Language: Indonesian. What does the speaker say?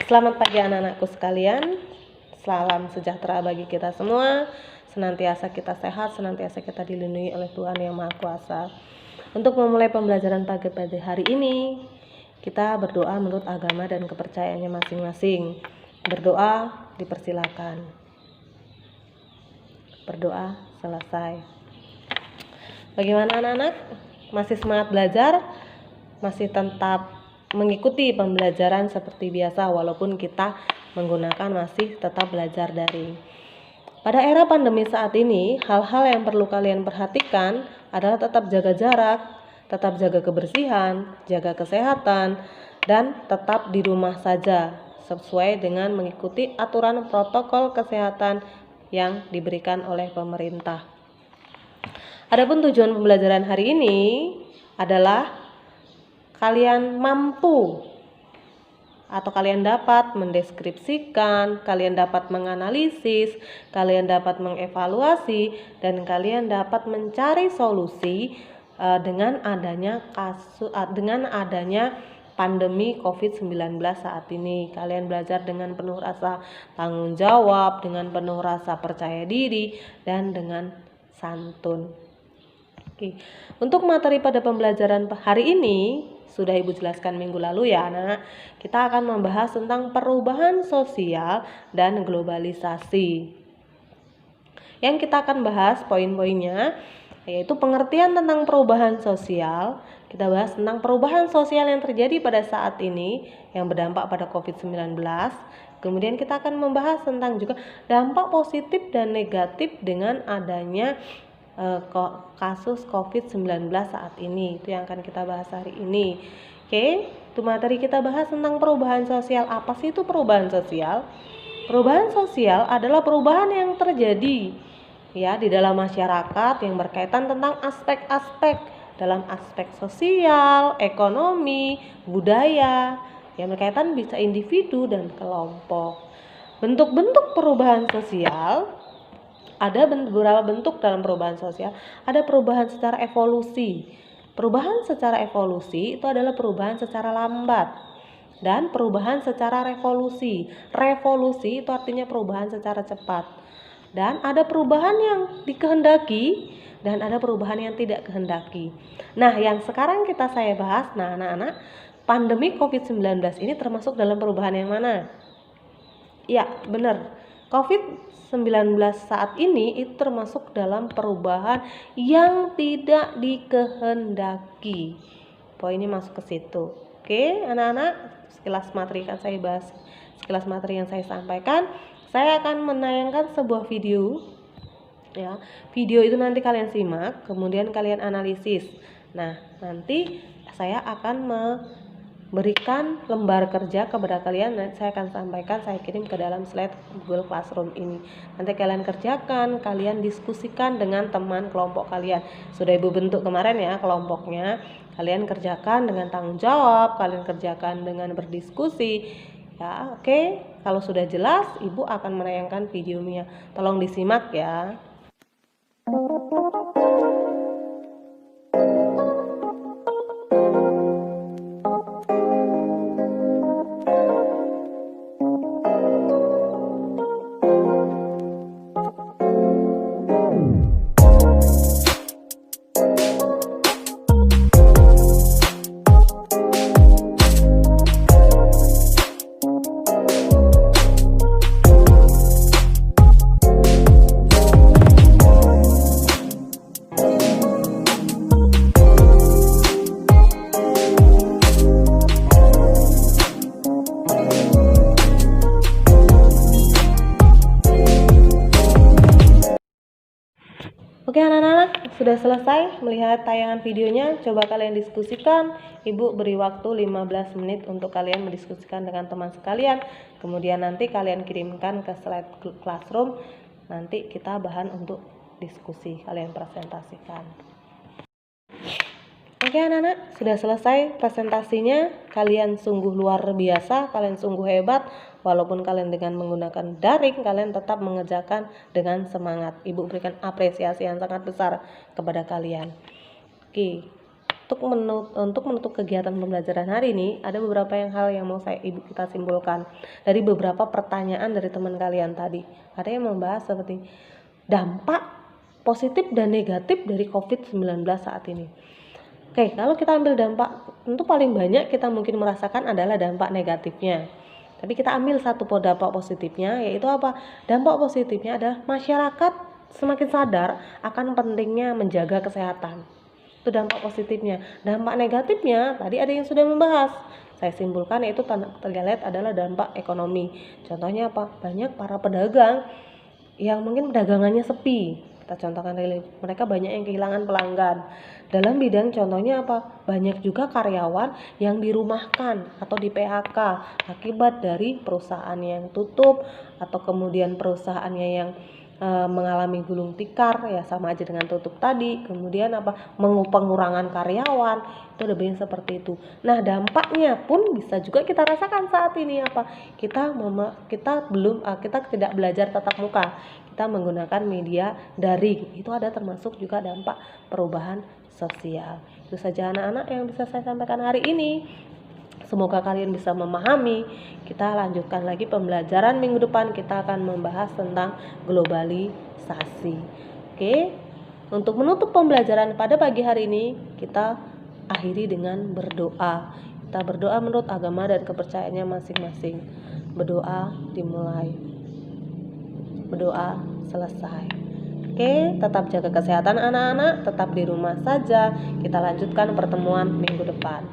Selamat pagi anak-anakku sekalian. Salam sejahtera bagi kita semua. Senantiasa kita sehat, senantiasa kita dilindungi oleh Tuhan Yang Maha Kuasa. Untuk memulai pembelajaran pagi pada hari ini, kita berdoa menurut agama dan kepercayaannya masing-masing. Berdoa dipersilakan. Berdoa selesai. Bagaimana anak-anak? Masih semangat belajar? Masih tetap mengikuti pembelajaran seperti biasa walaupun kita menggunakan masih tetap belajar daring. Pada era pandemi saat ini, hal-hal yang perlu kalian perhatikan adalah tetap jaga jarak, tetap jaga kebersihan, jaga kesehatan, dan tetap di rumah saja sesuai dengan mengikuti aturan protokol kesehatan yang diberikan oleh pemerintah. Adapun tujuan pembelajaran hari ini adalah kalian mampu atau kalian dapat mendeskripsikan, kalian dapat menganalisis, kalian dapat mengevaluasi, dan kalian dapat mencari solusi dengan adanya pandemi COVID-19 saat ini. Kalian belajar dengan penuh rasa tanggung jawab, dengan penuh rasa percaya diri, dan dengan santun. Oke. Untuk materi pada pembelajaran hari ini sudah Ibu jelaskan minggu lalu ya anak. Kita akan membahas tentang perubahan sosial dan globalisasi. Yang kita akan bahas poin-poinnya yaitu pengertian tentang perubahan sosial. Kita bahas tentang perubahan sosial yang terjadi pada saat ini yang berdampak pada COVID-19. Kemudian kita akan membahas tentang juga dampak positif dan negatif dengan adanya kasus COVID-19 saat ini. Itu yang akan kita bahas hari ini. Oke, itu materi kita bahas tentang perubahan sosial. Apa sih itu perubahan sosial? Perubahan sosial adalah perubahan yang terjadi ya di dalam masyarakat yang berkaitan tentang aspek-aspek dalam aspek sosial, ekonomi, budaya yang berkaitan bisa individu dan kelompok. Bentuk-bentuk perubahan sosial ada beberapa bentuk dalam perubahan sosial. Ada perubahan secara evolusi. Perubahan secara evolusi itu adalah perubahan secara lambat. Dan perubahan secara revolusi. Revolusi itu artinya perubahan secara cepat. Dan ada perubahan yang dikehendaki dan ada perubahan yang tidak kehendaki. Nah, yang sekarang saya bahas, anak-anak, pandemi COVID-19 ini termasuk dalam perubahan yang mana? Ya, benar. COVID-19 saat ini itu termasuk dalam perubahan yang tidak dikehendaki. Poin ini masuk ke situ. Oke, anak-anak, sekilas materi yang saya bahas, sekilas materi yang saya sampaikan, saya akan menayangkan sebuah video. Ya, video itu nanti kalian simak, kemudian kalian analisis. Nah, nanti saya akan berikan lembar kerja kepada kalian dan saya akan sampaikan, saya kirim ke dalam slide Google Classroom ini. Nanti kalian kerjakan, kalian diskusikan dengan teman kelompok kalian. Sudah Ibu bentuk kemarin ya kelompoknya. Kalian kerjakan dengan tanggung jawab, kalian kerjakan dengan berdiskusi. Ya, oke. Kalau sudah jelas, Ibu akan menayangkan videonya. Tolong disimak ya. Oke anak-anak, sudah selesai melihat tayangan videonya. Coba kalian diskusikan. Ibu beri waktu 15 menit untuk kalian mendiskusikan dengan teman sekalian. Kemudian nanti kalian kirimkan ke slide Classroom. Nanti kita bahan untuk diskusi, kalian presentasikan. Oke anak-anak, sudah selesai presentasinya. Kalian sungguh luar biasa, kalian sungguh hebat. Walaupun kalian dengan menggunakan daring, kalian tetap mengerjakan dengan semangat. Ibu berikan apresiasi yang sangat besar kepada kalian. Oke, Untuk menutup kegiatan pembelajaran hari ini, ada beberapa hal yang mau kita simpulkan dari beberapa pertanyaan dari teman kalian tadi. Ada yang membahas seperti dampak positif dan negatif dari COVID-19 saat ini. Oke, kalau kita ambil dampak, tentu paling banyak kita mungkin merasakan adalah dampak negatifnya. Tapi kita ambil satu dampak positifnya, yaitu apa? Dampak positifnya adalah masyarakat semakin sadar akan pentingnya menjaga kesehatan. Itu dampak positifnya. Dampak negatifnya tadi ada yang sudah membahas, saya simpulkan, yaitu terlihat adalah dampak ekonomi. Contohnya apa? Banyak para pedagang yang mungkin dagangannya sepi. Kita contohkan, mereka banyak yang kehilangan pelanggan. Dalam bidang contohnya apa? Banyak juga karyawan yang dirumahkan atau di PHK akibat dari perusahaan yang tutup, atau kemudian perusahaannya yang mengalami gulung tikar, ya sama aja dengan tutup tadi. Kemudian apa? Pengurangan karyawan, itu ada banyak seperti itu. Nah, dampaknya pun bisa juga kita rasakan saat ini apa? Kita tidak belajar tatap muka, kita menggunakan media daring. Itu ada termasuk juga dampak perubahan sosial. Itu saja anak-anak yang bisa saya sampaikan hari ini. Semoga kalian bisa memahami. Kita lanjutkan lagi pembelajaran minggu depan. Kita akan membahas tentang globalisasi. Oke. Untuk menutup pembelajaran pada pagi hari ini, kita akhiri dengan berdoa. Kita berdoa menurut agama dan kepercayaannya masing-masing. Berdoa dimulai, berdoa selesai. Oke, tetap jaga kesehatan anak-anak, tetap di rumah saja. Kita lanjutkan pertemuan minggu depan.